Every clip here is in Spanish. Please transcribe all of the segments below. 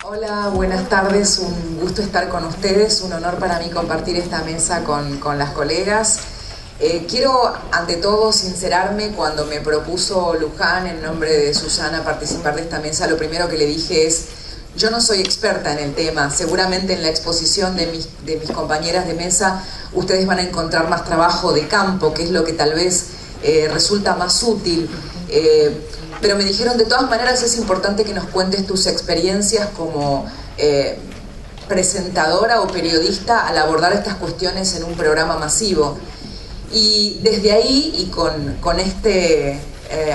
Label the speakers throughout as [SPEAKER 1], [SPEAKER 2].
[SPEAKER 1] Hola, buenas tardes, un gusto estar con ustedes, un honor para mí compartir esta mesa con las colegas. Quiero ante todo sincerarme. Cuando me propuso Luján en nombre de Susana participar de esta mesa, lo primero que le dije es: yo no soy experta en el tema, seguramente en la exposición de mis compañeras de mesa ustedes van a encontrar más trabajo de campo, que es lo que tal vez resulta más útil. Pero me dijeron, de todas maneras es importante que nos cuentes tus experiencias como presentadora o periodista al abordar estas cuestiones en un programa masivo. Y desde ahí, y con este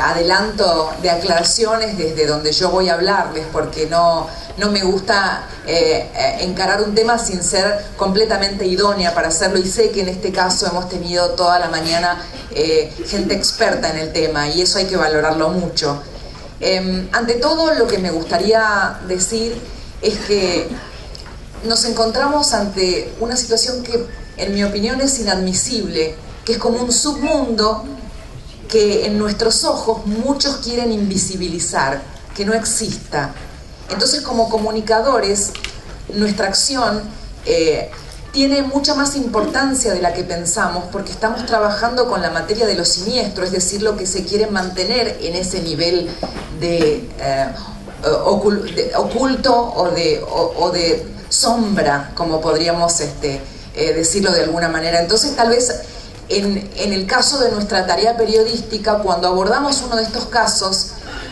[SPEAKER 1] adelanto de aclaraciones desde donde yo voy a hablarles, porque no me gusta encarar un tema sin ser completamente idónea para hacerlo, y sé que en este caso hemos tenido toda la mañana gente experta en el tema, y eso hay que valorarlo mucho. Ante todo, lo que me gustaría decir es que nos encontramos ante una situación que, en mi opinión, es inadmisible, que es como un submundo que en nuestros ojos muchos quieren invisibilizar, que no exista. Entonces, como comunicadores, nuestra acción tiene mucha más importancia de la que pensamos, porque estamos trabajando con la materia de lo siniestro, es decir, lo que se quiere mantener en ese nivel de oculto o de sombra, como podríamos decirlo de alguna manera. Entonces, tal vez en el caso de nuestra tarea periodística, cuando abordamos uno de estos casos,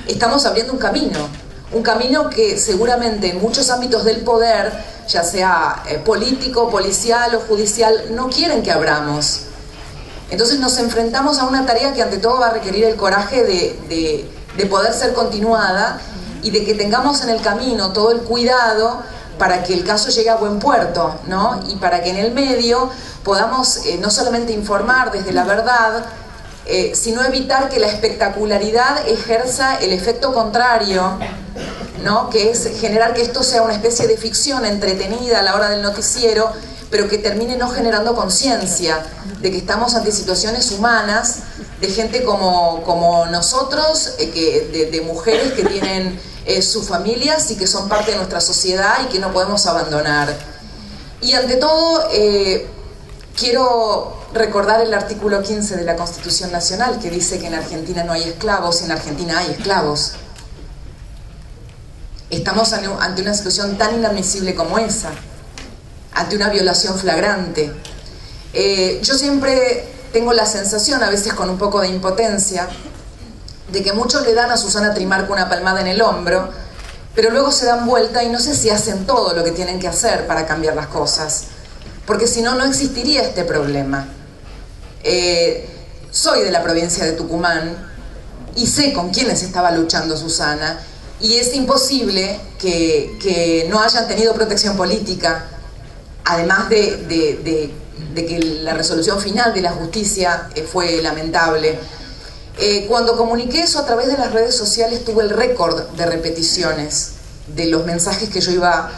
[SPEAKER 1] estamos abriendo un camino que seguramente en muchos ámbitos del poder, ya sea político, policial o judicial, no quieren que abramos. Entonces nos enfrentamos a una tarea que ante todo va a requerir el coraje de poder ser continuada, y de que tengamos en el camino todo el cuidado para que el caso llegue a buen puerto, ¿no? Y para que en el medio podamos no solamente informar desde la verdad, sino evitar que la espectacularidad ejerza el efecto contrario, ¿no? Que es generar que esto sea una especie de ficción entretenida a la hora del noticiero, pero que termine no generando conciencia de que estamos ante situaciones humanas, de gente como nosotros, de mujeres que tienen sus familias y que son parte de nuestra sociedad y que no podemos abandonar. Y ante todo, quiero recordar el artículo 15 de la Constitución Nacional, que dice que en Argentina no hay esclavos, y en Argentina hay esclavos. Estamos ante una situación tan inadmisible como esa, ante una violación flagrante. Yo siempre tengo la sensación, a veces con un poco de impotencia, de que muchos le dan a Susana Trimarco una palmada en el hombro, pero luego se dan vuelta y no sé si hacen todo lo que tienen que hacer para cambiar las cosas, porque si no, no existiría este problema. Soy de la provincia de Tucumán y sé con quiénes estaba luchando Susana, y es imposible que no hayan tenido protección política, además de que la resolución final de la justicia fue lamentable. Cuando comuniqué eso a través de las redes sociales, tuve el récord de repeticiones de los mensajes que yo iba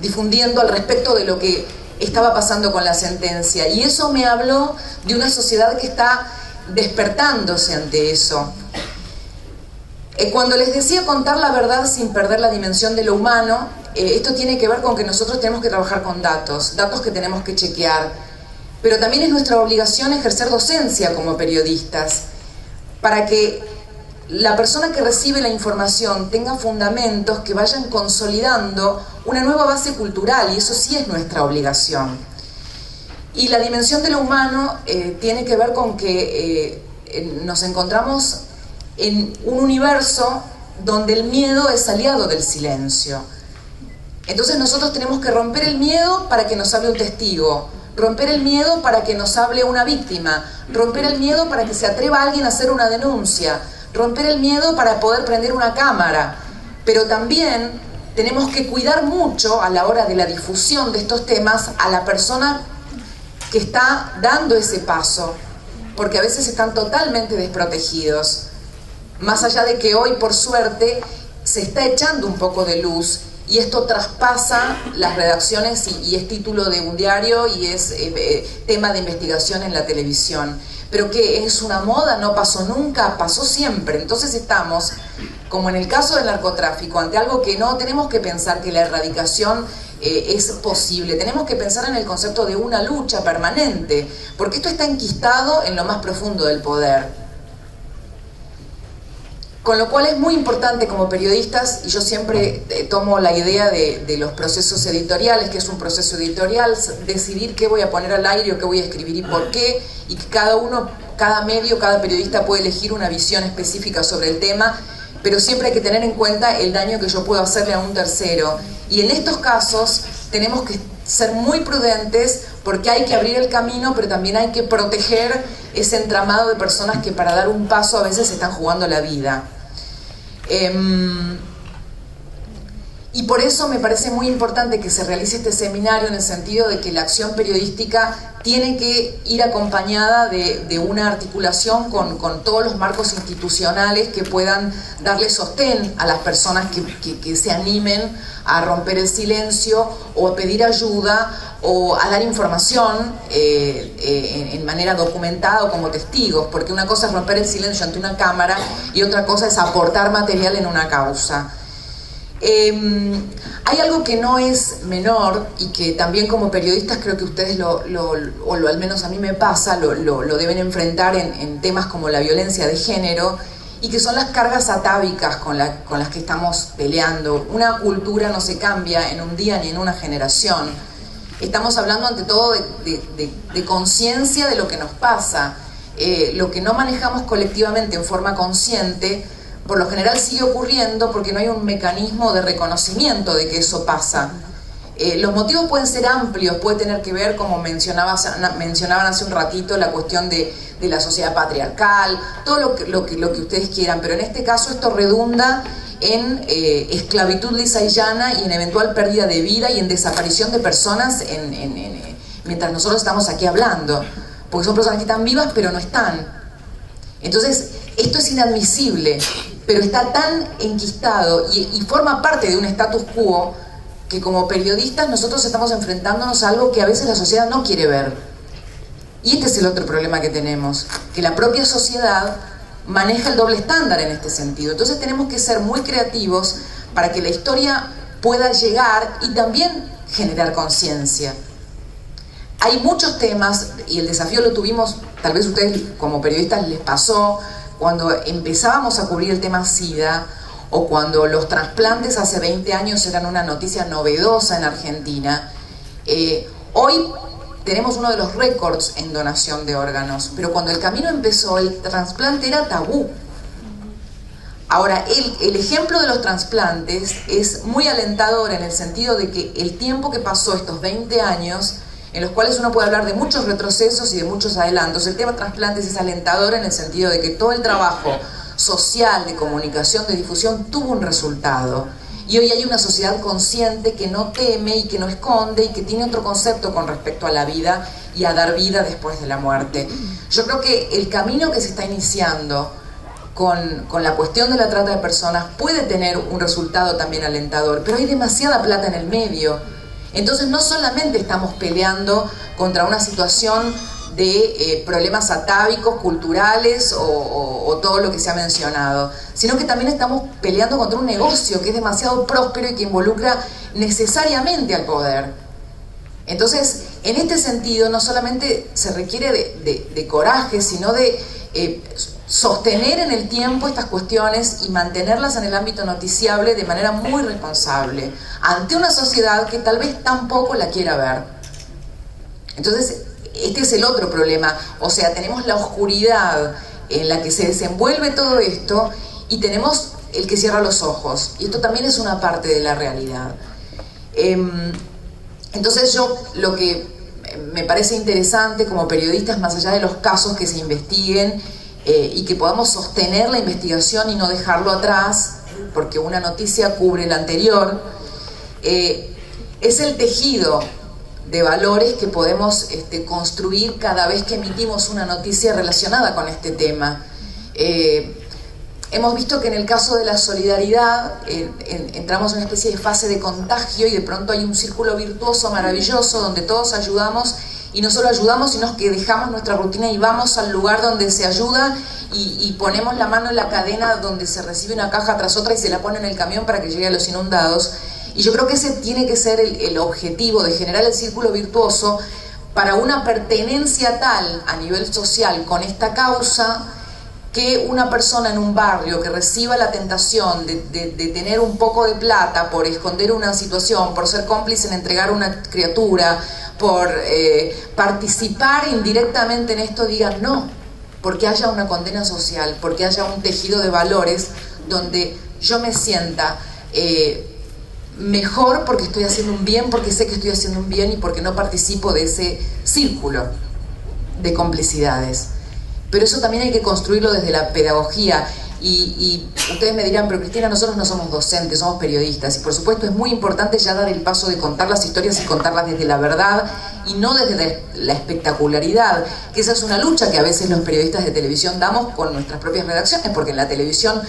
[SPEAKER 1] difundiendo al respecto de lo que estaba pasando con la sentencia, y eso me habló de una sociedad que está despertándose ante eso. Cuando les decía contar la verdad sin perder la dimensión de lo humano, esto tiene que ver con que nosotros tenemos que trabajar con datos que tenemos que chequear, pero también es nuestra obligación ejercer docencia como periodistas, para que la persona que recibe la información tenga fundamentos que vayan consolidando una nueva base cultural, y eso sí es nuestra obligación. Y la dimensión de lo humano tiene que ver con que nos encontramos en un universo donde el miedo es aliado del silencio. Entonces nosotros tenemos que romper el miedo para que nos hable un testigo, romper el miedo para que nos hable una víctima, romper el miedo para que se atreva alguien a hacer una denuncia, romper el miedo para poder prender una cámara. Pero también tenemos que cuidar mucho a la hora de la difusión de estos temas a la persona que está dando ese paso, porque a veces están totalmente desprotegidos. Más allá de que hoy, por suerte, se está echando un poco de luz, y esto traspasa las redacciones y es título de un diario y es tema de investigación en la televisión. Pero que es una moda, no pasó nunca, pasó siempre. Entonces estamos como en el caso del narcotráfico, ante algo que no tenemos que pensar que la erradicación es posible, tenemos que pensar en el concepto de una lucha permanente, porque esto está enquistado en lo más profundo del poder. Con lo cual es muy importante como periodistas, y yo siempre tomo la idea de los procesos editoriales, que es un proceso editorial, decidir qué voy a poner al aire o qué voy a escribir y por qué, y que cada medio, cada periodista puede elegir una visión específica sobre el tema, pero siempre hay que tener en cuenta el daño que yo puedo hacerle a un tercero. Y en estos casos tenemos que ser muy prudentes porque hay que abrir el camino, pero también hay que proteger ese entramado de personas que para dar un paso a veces están jugando la vida. Y por eso me parece muy importante que se realice este seminario, en el sentido de que la acción periodística tiene que ir acompañada de una articulación con todos los marcos institucionales que puedan darle sostén a las personas que se animen a romper el silencio o a pedir ayuda o a dar información en manera documentada o como testigos, porque una cosa es romper el silencio ante una cámara y otra cosa es aportar material en una causa. Hay algo que no es menor y que también como periodistas creo que ustedes o al menos a mí me pasa, lo deben enfrentar en temas como la violencia de género, y que son las cargas atávicas con las que estamos peleando. Una cultura no se cambia en un día ni en una generación. Estamos hablando ante todo de conciencia de lo que nos pasa. Lo que no manejamos colectivamente en forma consciente, por lo general sigue ocurriendo porque no hay un mecanismo de reconocimiento de que eso pasa. Los motivos pueden ser amplios, puede tener que ver, como mencionaban hace un ratito, la cuestión de la sociedad patriarcal, todo lo que ustedes quieran, pero en este caso esto redunda en esclavitud lisa y llana y en eventual pérdida de vida y en desaparición de personas mientras nosotros estamos aquí hablando, porque son personas que están vivas pero no están. Entonces, esto es inadmisible, pero está tan enquistado y forma parte de un status quo que como periodistas nosotros estamos enfrentándonos a algo que a veces la sociedad no quiere ver. Y este es el otro problema que tenemos, que la propia sociedad maneja el doble estándar en este sentido. Entonces tenemos que ser muy creativos para que la historia pueda llegar y también generar conciencia. Hay muchos temas, y el desafío lo tuvimos, tal vez ustedes como periodistas les pasó, cuando empezábamos a cubrir el tema SIDA, o cuando los trasplantes hace 20 años eran una noticia novedosa en Argentina. Hoy tenemos uno de los récords en donación de órganos, pero cuando el camino empezó, el trasplante era tabú. Ahora, el ejemplo de los trasplantes es muy alentador en el sentido de que el tiempo que pasó, estos 20 años, en los cuales uno puede hablar de muchos retrocesos y de muchos adelantos, el tema trasplantes es alentador en el sentido de que todo el trabajo social, de comunicación, de difusión, tuvo un resultado. Y hoy hay una sociedad consciente que no teme y que no esconde y que tiene otro concepto con respecto a la vida y a dar vida después de la muerte. Yo creo que el camino que se está iniciando con la cuestión de la trata de personas puede tener un resultado también alentador, pero hay demasiada plata en el medio. Entonces no solamente estamos peleando contra una situación de problemas atávicos, culturales o todo lo que se ha mencionado, sino que también estamos peleando contra un negocio que es demasiado próspero y que involucra necesariamente al poder. Entonces, en este sentido, no solamente se requiere de coraje, sino de sostener en el tiempo estas cuestiones y mantenerlas en el ámbito noticiable de manera muy responsable, ante una sociedad que tal vez tampoco la quiera ver. Entonces, este es el otro problema, o sea, tenemos la oscuridad en la que se desenvuelve todo esto y tenemos el que cierra los ojos, y esto también es una parte de la realidad. Entonces yo lo que me parece interesante como periodistas, más allá de los casos que se investiguen y que podamos sostener la investigación y no dejarlo atrás, porque una noticia cubre la anterior, es el tejido de valores que podemos construir cada vez que emitimos una noticia relacionada con este tema. Hemos visto que en el caso de la solidaridad entramos en una especie de fase de contagio y de pronto hay un círculo virtuoso maravilloso donde todos ayudamos, y no solo ayudamos, sino que dejamos nuestra rutina y vamos al lugar donde se ayuda y ponemos la mano en la cadena donde se recibe una caja tras otra y se la pone en el camión para que llegue a los inundados. Y yo creo que ese tiene que ser el objetivo de generar el círculo virtuoso para una pertenencia tal a nivel social con esta causa, que una persona en un barrio que reciba la tentación de tener un poco de plata por esconder una situación, por ser cómplice en entregar una criatura, por participar indirectamente en esto, diga no, porque haya una condena social, porque haya un tejido de valores donde yo me sienta mejor porque estoy haciendo un bien, porque sé que estoy haciendo un bien y porque no participo de ese círculo de complicidades. Pero eso también hay que construirlo desde la pedagogía y ustedes me dirán, pero Cristina, nosotros no somos docentes, somos periodistas, y por supuesto es muy importante ya dar el paso de contar las historias y contarlas desde la verdad y no desde la espectacularidad, que esa es una lucha que a veces los periodistas de televisión damos con nuestras propias redacciones, porque en la televisión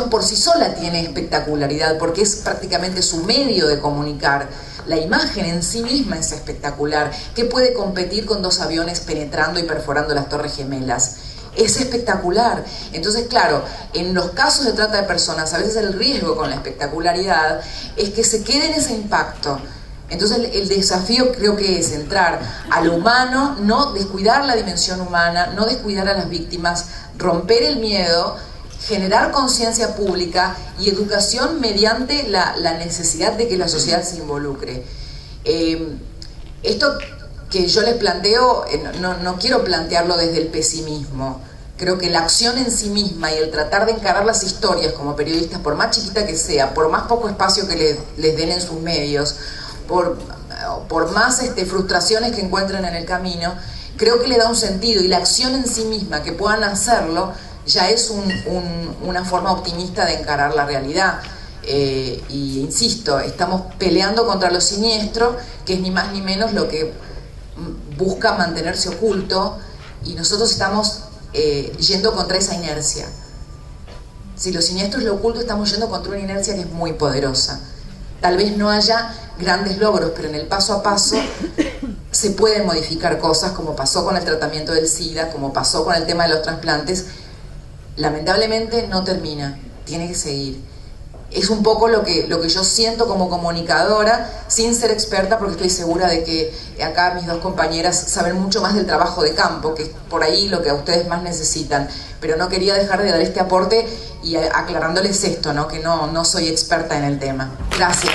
[SPEAKER 1] por sí sola tiene espectacularidad, porque es prácticamente su medio de comunicar. La imagen en sí misma es espectacular. ¿Qué puede competir con 2 aviones penetrando y perforando las Torres Gemelas? Es espectacular. Entonces, claro, en los casos de trata de personas, a veces el riesgo con la espectacularidad es que se quede en ese impacto. Entonces el desafío creo que es entrar a lo humano, no descuidar la dimensión humana, no descuidar a las víctimas, romper el miedo, generar conciencia pública y educación mediante la necesidad de que la sociedad se involucre. Esto que yo les planteo, no quiero plantearlo desde el pesimismo. Creo que la acción en sí misma y el tratar de encarar las historias como periodistas, por más chiquita que sea, por más poco espacio que les den en sus medios, por más frustraciones que encuentren en el camino, creo que le da un sentido, y la acción en sí misma, que puedan hacerlo, ya es una forma optimista de encarar la realidad. Y insisto, estamos peleando contra lo siniestro, que es ni más ni menos lo que busca mantenerse oculto, y nosotros estamos yendo contra esa inercia. Si lo siniestro es lo oculto, estamos yendo contra una inercia que es muy poderosa. Tal vez no haya grandes logros, pero en el paso a paso se pueden modificar cosas, como pasó con el tratamiento del SIDA, como pasó con el tema de los trasplantes. Lamentablemente no termina, tiene que seguir. Es un poco lo que yo siento como comunicadora, sin ser experta, porque estoy segura de que acá mis 2 compañeras saben mucho más del trabajo de campo, que es por ahí lo que a ustedes más necesitan. Pero no quería dejar de dar este aporte y aclarándoles esto, ¿no? Que no soy experta en el tema. Gracias.